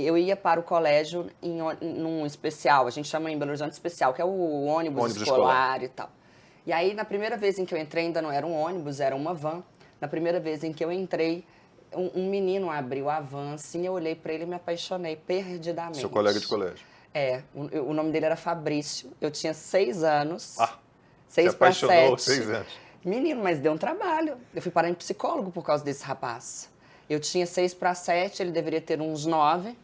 eu ia para o colégio num especial, a gente chama em Belo Horizonte especial, que é o ônibus escolar e tal. E aí, na primeira vez em que eu entrei, ainda não era um ônibus, era uma van. Na primeira vez em que eu entrei, um menino abriu a van, assim, eu olhei para ele e me apaixonei perdidamente. Seu colega de colégio. O nome dele era Fabrício, eu tinha 6 anos. Ah, 6 se para apaixonou 7. 6 anos. Menino, mas deu um trabalho. Eu fui parar em psicólogo por causa desse rapaz. Eu tinha 6 para 7, ele deveria ter uns 9.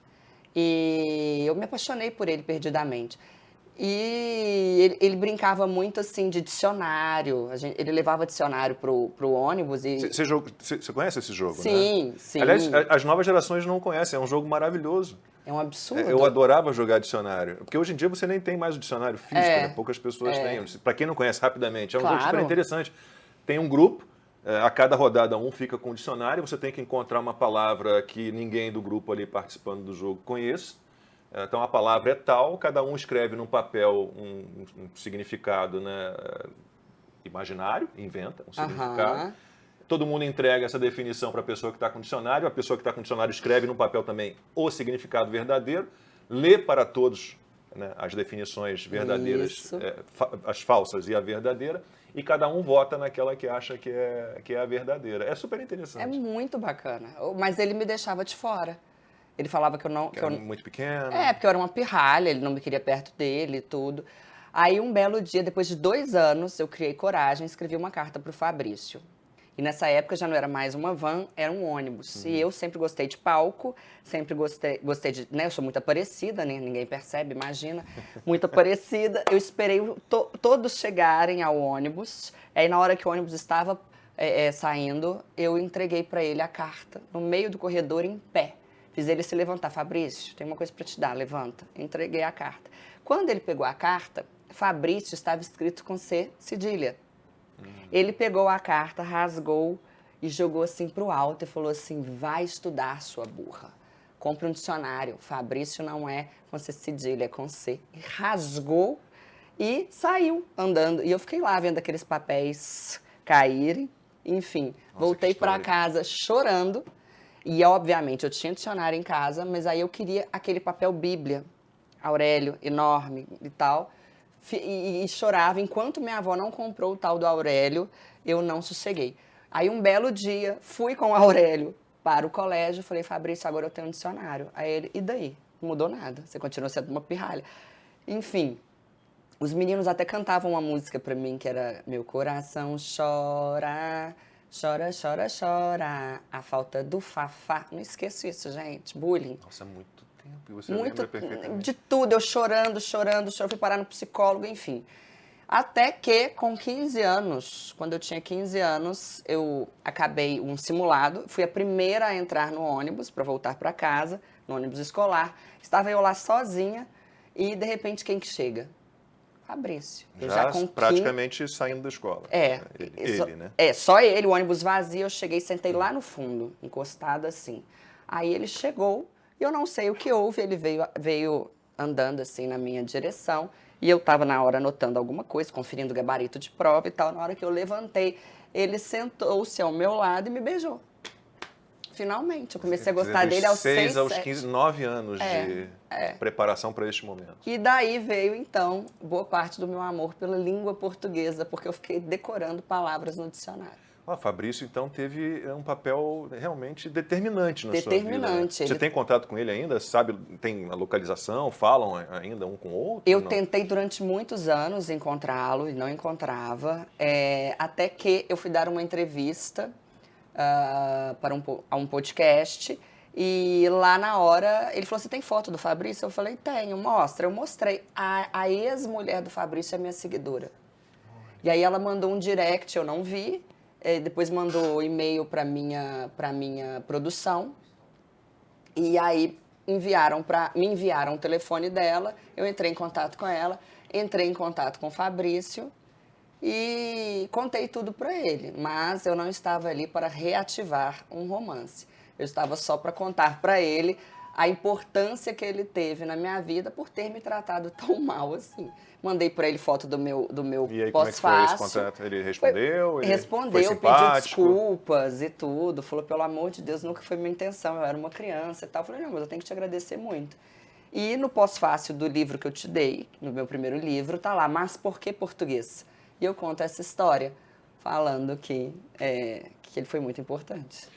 E eu me apaixonei por ele perdidamente. E ele brincava muito, assim, de dicionário. Ele levava dicionário pro ônibus e... Você conhece esse jogo, né? Sim, sim. Aliás, as novas gerações não conhecem, é um jogo maravilhoso. É um absurdo. Eu adorava jogar dicionário. Porque hoje em dia você nem tem mais o dicionário físico, né? Poucas pessoas têm. Para quem não conhece, rapidamente, é um jogo super interessante. Tem um grupo, a cada rodada um fica com um dicionário, você tem que encontrar uma palavra que ninguém do grupo ali participando do jogo conheça. Então a palavra é tal, cada um escreve num papel um significado, né, imaginário, inventa um significado. Todo mundo entrega essa definição para a pessoa que está com o dicionário, a pessoa que está com o dicionário escreve no papel também o significado verdadeiro, lê para todos, né, as definições verdadeiras, as falsas e a verdadeira, e cada um vota naquela que acha que é a verdadeira. É super interessante. É muito bacana, mas ele me deixava de fora. Ele falava que eu não... Era muito pequeno. Porque eu era uma pirralha, ele não me queria perto dele e tudo. Aí um belo dia, depois de 2 anos, eu criei coragem e escrevi uma carta pro Fabrício. E nessa época já não era mais uma van, era um ônibus. E eu sempre gostei de palco, sempre gostei de... Né, eu sou muito aparecida, né? Ninguém percebe, imagina. Muito aparecida. Eu esperei todos chegarem ao ônibus. Aí na hora que o ônibus estava saindo, eu entreguei para ele a carta, no meio do corredor, em pé. Fiz ele se levantar. Fabrício, tem uma coisa para te dar, levanta. Entreguei a carta. Quando ele pegou a carta, Fabrício estava escrito com C cedilha. Ele pegou a carta, rasgou e jogou assim pro alto e falou assim: vai estudar, sua burra. Compre um dicionário. Fabrício não é com C cedilha, é com C. E rasgou e saiu andando. E eu fiquei lá vendo aqueles papéis caírem. Enfim, voltei para casa chorando. E, obviamente, eu tinha dicionário em casa, mas aí eu queria aquele papel Bíblia, Aurélio, enorme e tal, e chorava. Enquanto minha avó não comprou o tal do Aurélio, eu não sosseguei. Aí, um belo dia, fui com o Aurélio para o colégio, falei: Fabrício, agora eu tenho um dicionário. Aí ele: e daí? Não mudou nada, você continua sendo uma pirralha. Enfim, os meninos até cantavam uma música para mim, que era Meu coração chora... Chora, chora, chora, a falta do Fafá. Não esqueço isso, gente. Bullying. Nossa, muito tempo. E você lembra perfeitamente. De tudo. Eu chorando. Fui parar no psicólogo, enfim. Até que, com 15 anos, quando eu tinha 15 anos, eu acabei um simulado. Fui a primeira a entrar no ônibus para voltar para casa, no ônibus escolar. Estava eu lá sozinha e, de repente, quem que chega? Fabrício. Já praticamente saindo da escola. Ele, né? Só ele, o ônibus vazio, eu cheguei, sentei lá no fundo, encostado assim. Aí ele chegou, e eu não sei o que houve, ele veio andando assim na minha direção, e eu estava na hora anotando alguma coisa, conferindo o gabarito de prova e tal. Na hora que eu levantei, ele sentou-se ao meu lado e me beijou. Finalmente, eu comecei a gostar dele aos 6 aos 15, 9 anos de preparação para este momento. E daí veio, então, boa parte do meu amor pela língua portuguesa, porque eu fiquei decorando palavras no dicionário. Fabrício, então, teve um papel realmente determinante na sua vida. Determinante. Você tem contato com ele ainda? Sabe, tem a localização? Falam ainda um com o outro? Eu tentei durante muitos anos encontrá-lo e não encontrava, até que eu fui dar uma entrevista para um podcast, e lá na hora ele falou: você tem foto do Fabrício? Eu falei: tenho, mostra. Eu mostrei. A ex-mulher do Fabrício é minha seguidora. E aí ela mandou um direct, eu não vi, depois mandou e-mail para minha produção, e aí me enviaram o telefone dela, eu entrei em contato com ela, entrei em contato com o Fabrício, e contei tudo para ele, mas eu não estava ali para reativar um romance. Eu estava só para contar para ele a importância que ele teve na minha vida por ter me tratado tão mal assim. Mandei para ele foto do meu E aí, pós-fácil. como é que foi esse contato? Ele respondeu? Respondeu, pediu desculpas e tudo. Falou, pelo amor de Deus, nunca foi minha intenção, eu era uma criança e tal. Eu falei, não, mas eu tenho que te agradecer muito. E no pós-fácil do livro que eu te dei, no meu primeiro livro, tá lá, Mas Por que Português? E eu conto essa história, falando que ele foi muito importante.